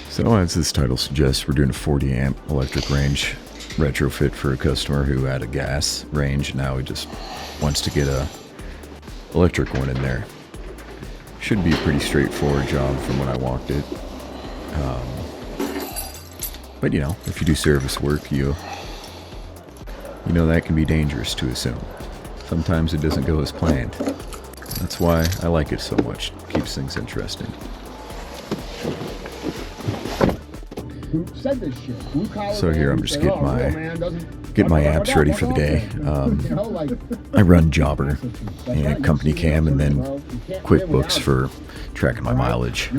So as this title suggests, we're doing a 40 amp electric range retrofit for a customer who had a gas range. Now he just wants to get a electric one in there. Should be a pretty straightforward job from when I walked it. But you know, if you do service work, you know that can be dangerous to assume. Sometimes it doesn't go as planned. That's why I like it so much. It keeps things interesting. So here I'm just getting my apps ready for the day. I run Jobber and Company Cam, and then QuickBooks for tracking my mileage.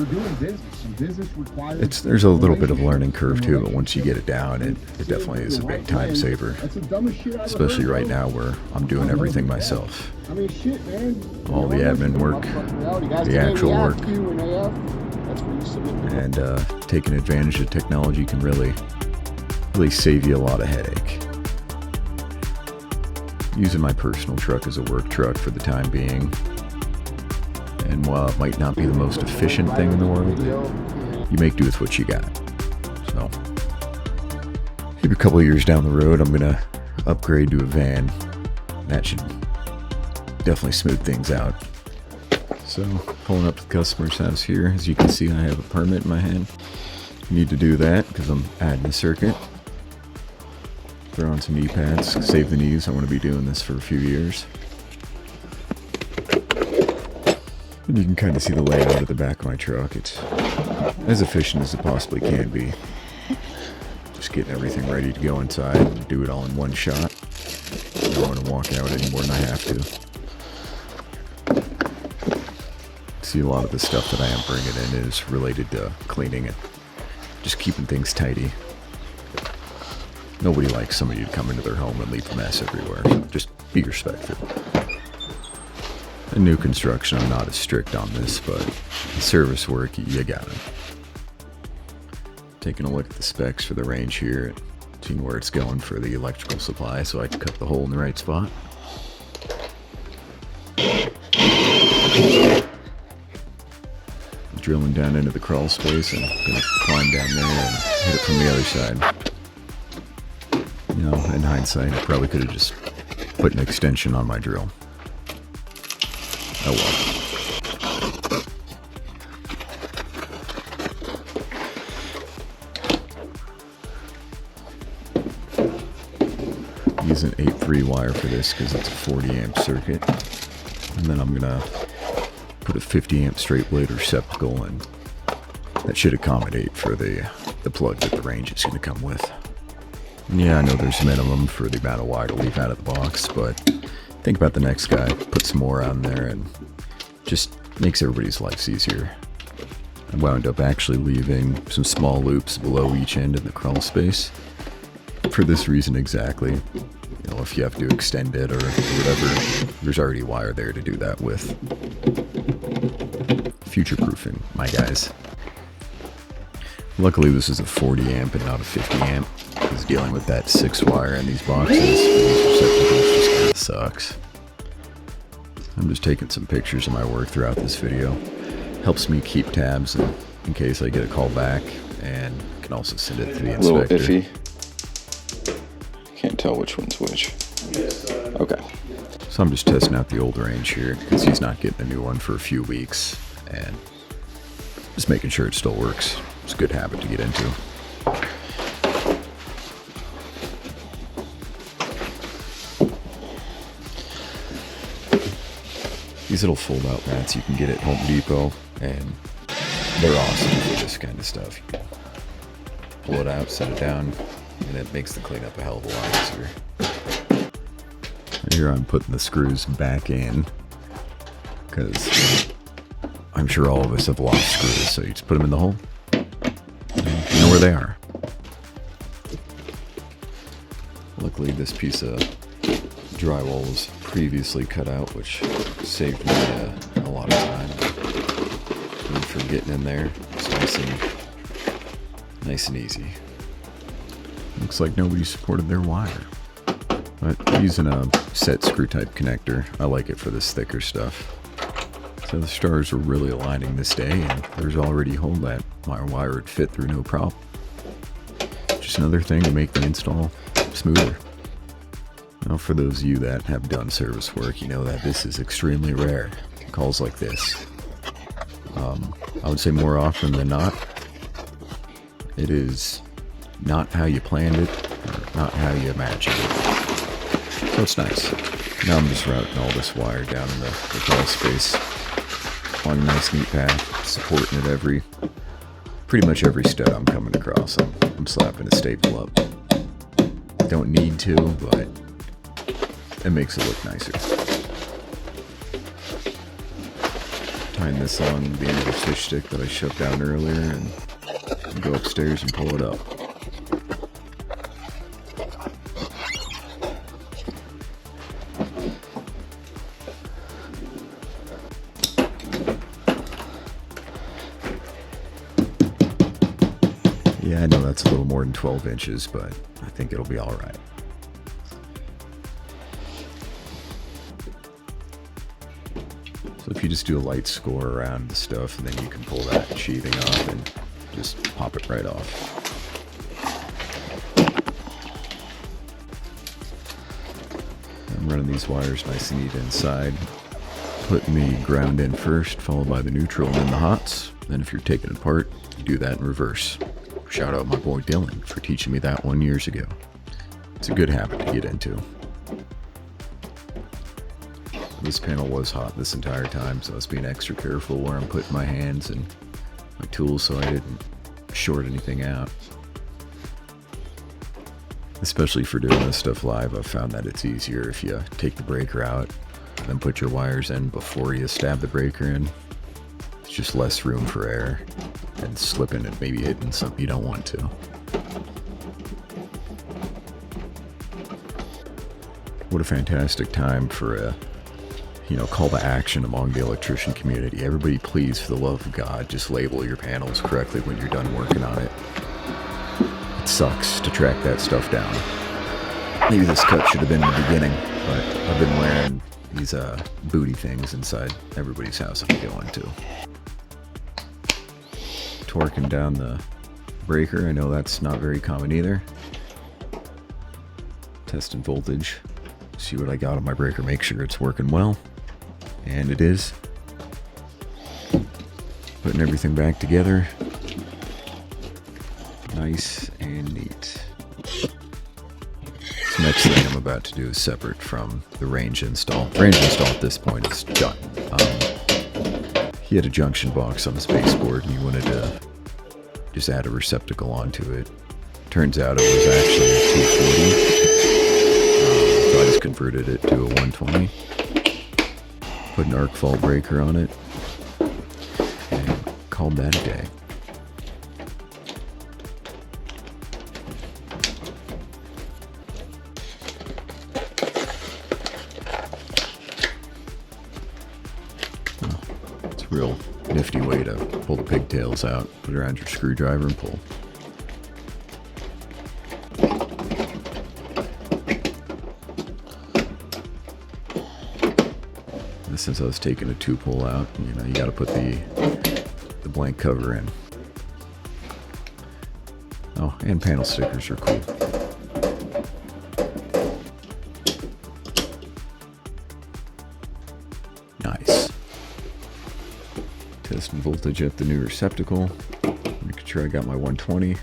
There's a little bit of a learning curve too, but once you get it down, it definitely is a big time saver. Especially right now where I'm doing everything myself. All the admin work, the actual work. And taking advantage of technology can really save you a lot of headache. Using my personal truck as a work truck for the time being, and while it might not be the most efficient thing in the world, you make do with what you got. So maybe a couple of years down the road, I'm gonna upgrade to a van. That should definitely smooth things out. So, pulling up to the customer's house here. As you can see, I have a permit in my hand. Need to do that because I'm adding a circuit. Throw on some knee pads, save the knees. I want to be doing this for a few years. And you can kind of see the layout of the back of my truck. It's as efficient as it possibly can be. Just getting everything ready to go inside and do it all in one shot. I don't want to walk out any more than I have to. See, a lot of the stuff that I am bringing in is related to cleaning and just keeping things tidy. Nobody likes somebody to come into their home and leave a mess everywhere. So just be respectful. In new construction, I'm not as strict on this, but in service work, you got it. Taking a look at the specs for the range here, seeing where it's going for the electrical supply so I can cut the hole in the right spot. Drilling down into the crawl space and gonna climb down there and hit it from the other side. You know, in hindsight, I probably could have just put an extension on my drill. Oh well. Use an 8-3 wire for this because it's a 40 amp circuit. And then I'm gonna put a 50 amp straight blade receptacle, and that should accommodate for the plug that the range is going to come with. And yeah, I know there's a minimum for the amount of wire to leave out of the box, but think about the next guy, put some more on there, and just makes everybody's lives easier. I wound up actually leaving some small loops below each end in the crawl space for this reason exactly. You know, if you have to extend it or whatever, there's already wire there to do that with. Future-proofing, my guys. Luckily, this is a 40 amp and not a 50 amp, because dealing with that 6 wire in these boxes for these receptacles just kind of sucks. I'm just taking some pictures of my work throughout this video. Helps me keep tabs in case I get a call back, and can also send it to the inspector. A little iffy. Can't tell which one's which. Okay. So I'm just testing out the old range here, because he's not getting a new one for a few weeks, and just making sure it still works. It's a good habit to get into. These little fold-out mats you can get at Home Depot, and they're awesome for this kind of stuff. You can pull it out, set it down, and it makes the cleanup a hell of a lot easier. Here I'm putting the screws back in, because I'm sure all of us have lost screws, so you just put them in the hole, and you know where they are. Luckily this piece of drywall was previously cut out, which saved me a lot of time for getting in there. It's nice and easy. Looks like nobody supported their wire. But using a set screw type connector, I like it for this thicker stuff. So the stars were really aligning this day, and there's already a hole that my wire would fit through no problem. Just another thing to make the install smoother. Now, for those of you that have done service work, you know that this is extremely rare. Calls like this. I would say more often than not, it is not how you planned it, or not how you imagined it. So it's nice. Now I'm just routing all this wire down in the crawl space on a nice neat path, supporting it pretty much every stud I'm coming across. I'm slapping a staple up. Don't need to, but it makes it look nicer. Tying this on the end of the fish stick that I shoved down earlier and go upstairs and pull it up. Yeah, I know that's a little more than 12 inches, but I think it'll be all right. So if you just do a light score around the stuff, and then you can pull that sheathing off and just pop it right off. I'm running these wires nice and neat inside. Putting the ground in first, followed by the neutral and then the hots. Then if you're taking it apart, you do that in reverse. Shout out my boy Dylan for teaching me that one years ago. It's a good habit to get into. This panel was hot this entire time, so I was being extra careful where I'm putting my hands and my tools so I didn't short anything out. Especially for doing this stuff live, I've found that it's easier if you take the breaker out and then put your wires in before you stab the breaker in. It's just less room for error and slipping and maybe hitting something you don't want to. What a fantastic time for a call to action among the electrician community. Everybody, please, for the love of God, just label your panels correctly when you're done working on it. It sucks to track that stuff down. Maybe this cut should have been in the beginning, but I've been wearing these booty things inside everybody's house I go into. Torquing down the breaker, I know that's not very common either. Testing voltage, see what I got on my breaker, make sure it's working well. And it is. Putting everything back together. Nice and neat. This next thing I'm about to do is separate from the range install. The range install at this point is done. He had a junction box on his baseboard and he wanted to just add a receptacle onto it. Turns out it was actually a 240. So I just converted it to a 120. Put an arc fault breaker on it and called that a day. Oh, it's a real nifty way to pull the pigtails out. Put it around your screwdriver and pull. Since I was taking a 2-pull out, you got to put the blank cover in. Oh, and panel stickers are cool. Nice. Testing voltage at the new receptacle. Making sure I got my 120.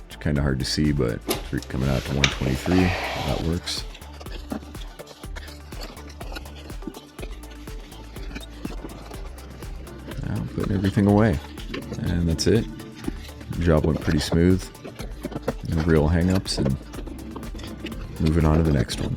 It's kind of hard to see, but it's coming out to 123. That works. Putting everything away, and that's it. The job went pretty smooth, no real hang-ups, and moving on to the next one.